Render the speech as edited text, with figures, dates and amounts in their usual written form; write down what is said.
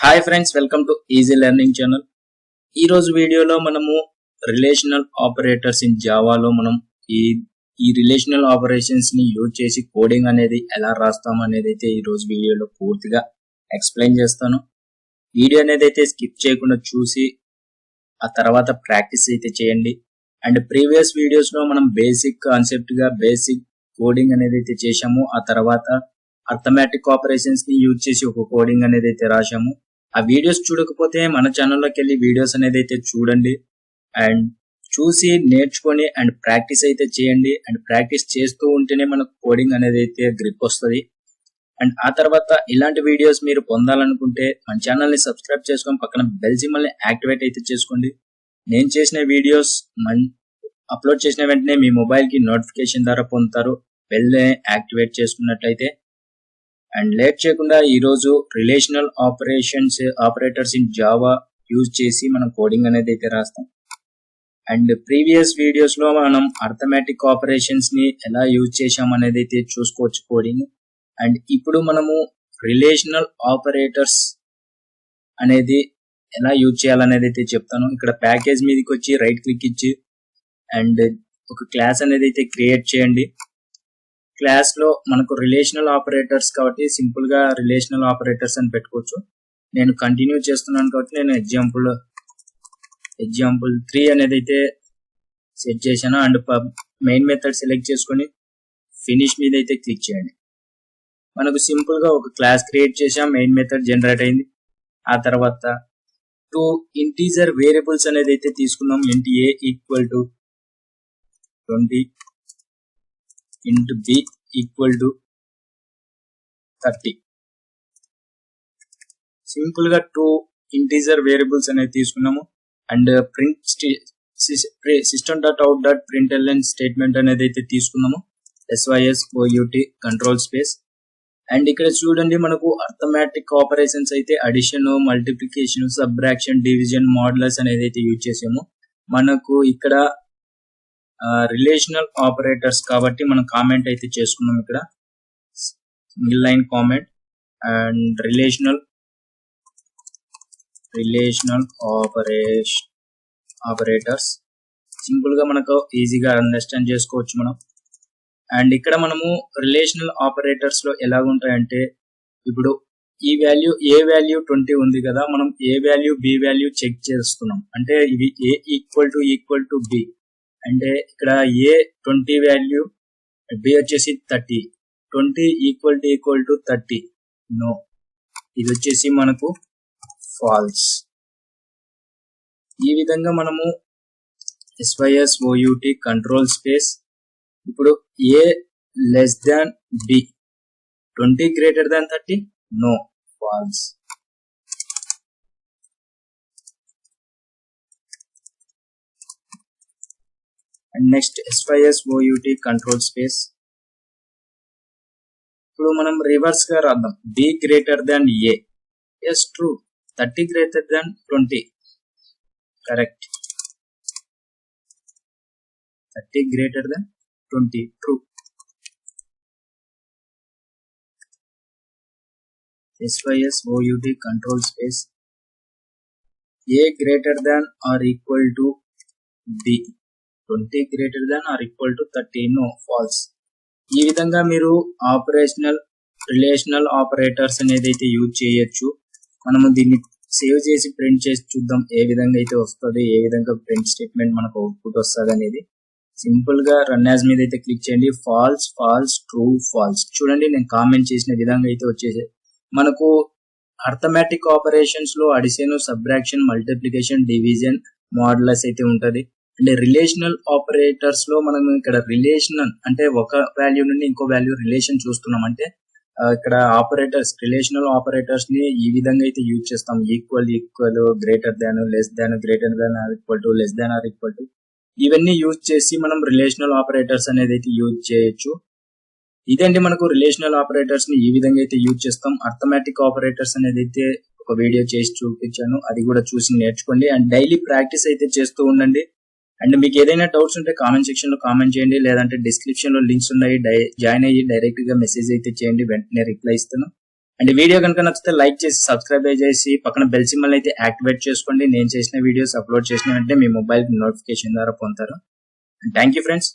Hi friends, welcome to easy learning channel. ఈ రోజు వీడియోలో మనము రిలేషనల్ ఆపరేటర్స్ ఇన్ జావాలో మనం ఈ రిలేషనల్ ఆపరేషన్స్ ని యూజ్ చేసి కోడింగ్ అనేది ఎలా రాస్తాం అనేది అయితే ఈ రోజు వీడియోలో పూర్తిగా ఎక్స్ప్లెయిన్ చేస్తాను. వీడియో అనేది అయితే స్కిప్ చేయకుండా చూసి ఆ తర్వాత ప్రాక్టీస్ అయితే చేయండి. అండ్ ప్రీవియస్ వీడియోస్ లో మనం బేసిక్ కాన్సెప్ట్ గా బేసిక్ కోడింగ్ అనేది అయితే చేశాము. ఆ తర్వాత అర్థమెటిక్ ఆపరేషన్స్ ని యూజ్ చేసి ఒక కోడింగ్ అనేది అయితే రాశాము. ఆ వీడియోస్ చూడకపోతే మన ఛానల్లోకి వెళ్ళి వీడియోస్ అనేది అయితే చూడండి అండ్ చూసి నేర్చుకొని అండ్ ప్రాక్టీస్ అయితే చేయండి. అండ్ ప్రాక్టీస్ చేస్తూ ఉంటేనే మనకు కోడింగ్ అనేది అయితే గ్రిప్ వస్తుంది. అండ్ ఆ తర్వాత ఇలాంటి వీడియోస్ మీరు పొందాలనుకుంటే మన ఛానల్ ని సబ్స్క్రైబ్ చేసుకొని పక్కన బెల్ సింబల్ ని యాక్టివేట్ అయితే చేసుకోండి. నేను చేసిన వీడియోస్ అప్లోడ్ చేసిన వెంటనే మీ మొబైల్ కి నోటిఫికేషన్ ద్వారా పొందుతారు. బెల్ ని యాక్టివేట్ చేసుకున్నట్లయితే. అండ్ లేట్ చేయకుండా ఈ రోజు relational operators in Java use చేసి మనం కోడింగ్ అనేది అయితే రాస్తాం. అండ్ ప్రీవియస్ వీడియోస్ లో మనం అర్థమెటిక్ ఆపరేషన్స్ ని ఎలా యూజ్ చేసాం అనేది అయితే చూసుకోవచ్చు కోడింగ్. అండ్ ఇప్పుడు మనము రిలేషనల్ ఆపరేటర్స్ అనేది ఎలా యూజ్ చేయాలనేది అయితే చెప్తాను. ఇక్కడ ప్యాకేజ్ మీదకి వచ్చి రైట్ క్లిక్ ఇచ్చి అండ్ ఒక క్లాస్ అనేది అయితే క్రియేట్ చేయండి. క్లాస్ లో మనకు రిలేషనల్ ఆపరేటర్స్ కాబట్టి సింపుల్ గా రిలేషనల్ ఆపరేటర్స్ అని పెట్టుకోవచ్చు. నేను కంటిన్యూ చేస్తున్నాను కాబట్టి నేను ఎగ్జాంపుల్ 3 అనేది అయితే సెట్ చేశాను. అండ్ మెయిన్ మెథడ్ సెలెక్ట్ చేసుకొని ఫినిష్ మీద అయితే క్లిక్ చేయండి. మనకు సింపుల్ గా ఒక క్లాస్ క్రియేట్ చేసాం, మెయిన్ మెథడ్ జనరేట్ అయింది. ఆ తర్వాత 2 ఇంటీజర్ వేరియబుల్స్ అనేది అయితే తీసుకున్నాం. int a equal to 20 int b equal to 30. Simple గా 2 ఇంటీజర్ వేరియబుల్స్ అనేది తీసుకున్నాము. అండ్ ప్రింట్ system.out.println స్టేట్మెంట్ అనేది అయితే తీసుకున్నాము. sysout control space. అండ్ ఇక్కడ చూడండి మనకు అర్థమెటిక్ ఆపరేషన్స్ అయితే addition, multiplication, subtraction, division, modulus అనేది అయితే యూజ్ చేసాము. మనకు ఇక్కడ రిలేషనల్ ఆపరేటర్స్ కాబట్టి మనం కామెంట్ అయితే చేసుకున్నాం. ఇక్కడ single line comment and relational operators simple గా మనకు ఈజీగా అండర్స్టాండ్ చేసుకోవచ్చు మనం. అండ్ ఇక్కడ మనము రిలేషనల్ ఆపరేటర్స్ లో ఎలా ఉంటాయంటే, ఇప్పుడు ఈ వాల్యూ ఏ వాల్యూ 20 ఉంది కదా, మనం ఏ వాల్యూ బి వాల్యూ చెక్ చేస్తున్నాం. అంటే ఇవి ఏ ఈక్వల్ టు బి అంటే ఇక్కడ ఏ 20 వాల్యూ, బి వచ్చేసి 30. 20 ఈక్వల్ టు 30 నో, ఇది వచ్చేసి మనకు ఫాల్స్. ఈ విధంగా మనము sysout కంట్రోల్ స్పేస్. ఇప్పుడు A less than B, 20 greater than 30 no, false. And next sysout control space. ఇప్పుడు మనం రివర్స్ గా రాద్దాం. B greater than A, yes true. 30 greater than 20 correct. 30 greater than 20 true. sysout control space. A greater than or equal to B, 20 greater than or equal to 30 no, false. ఈ విధంగా మీరు relational operators అనేది అయితే use చేయొచ్చు. మనము దీన్ని save చేసి print చేసి చూద్దాం ఏ విధంగా అయితే వస్తుంది, ఏ విధంగా ప్రింట్ స్టేట్మెంట్ మనకు అవుట్పుట్ వస్తుంది అనేది. సింపుల్ గా రన్ యాజ్ మీద అయితే క్లిక్ చేయండి. False, false, true, false. చూడండి నేను కామెంట్ చేసిన విధంగా అయితే వచ్చేసి మనకు అర్థమెటిక్ ఆపరేషన్స్ లో addition, subtraction, multiplication, division, modulus అయితే ఉంటది. అంటే రిలేషనల్ ఆపరేటర్స్ లో మనం ఇక్కడ రిలేషనల్ అంటే ఒక వాల్యూ నుండి ఇంకో వాల్యూ రిలేషన్ చూస్తున్నాం. అంటే ఇక్కడ రిలేషనల్ ఆపరేటర్స్ ని ఈ విధంగా అయితే యూజ్ చేస్తాం. Equal, greater than, less than, greater than or equal to, less than or equal to, ఇవన్నీ యూజ్ చేసి మనం రిలేషనల్ ఆపరేటర్స్ అనేది అయితే యూజ్ చేయొచ్చు. ఇదండి మనకు రిలేషనల్ ఆపరేటర్స్ ని ఈ విధంగా అయితే యూజ్ చేస్తాం. అర్థమెటిక్ ఆపరేటర్స్ అనేది అయితే ఒక వీడియో చేసి చూపించాను, అది కూడా చూసి నేర్చుకోండి. అండ్ డైలీ ప్రాక్టీస్ అయితే చేస్తూ ఉండండి. అండ్ మీకు ఏదైనా డౌట్స్ ఉంటే కామెంట్ సెక్షన్ లో కామెంట్ చేయండి, లేదంటే డిస్క్రిప్షన్ లో లింక్స్ ఉన్నాయి, జాయిన్ అయ్యి డైరెక్ట్ గా మెసేజ్ అయితే చేయండి, వెంటనే రిప్లై ఇస్తాను. అండ్ వీడియో కనుక నచ్చితే లైక్ చేసి సబ్స్క్రైబ్ చేసి పక్కన బెల్ సింబల్ అయితే యాక్టివేట్ చేసుకోండి. నేను చేసిన వీడియోస్ అప్లోడ్ చేసిన వెంటనే మీ మొబైల్ నోటిఫికేషన్ ద్వారా పొందుతారు. Thank you friends.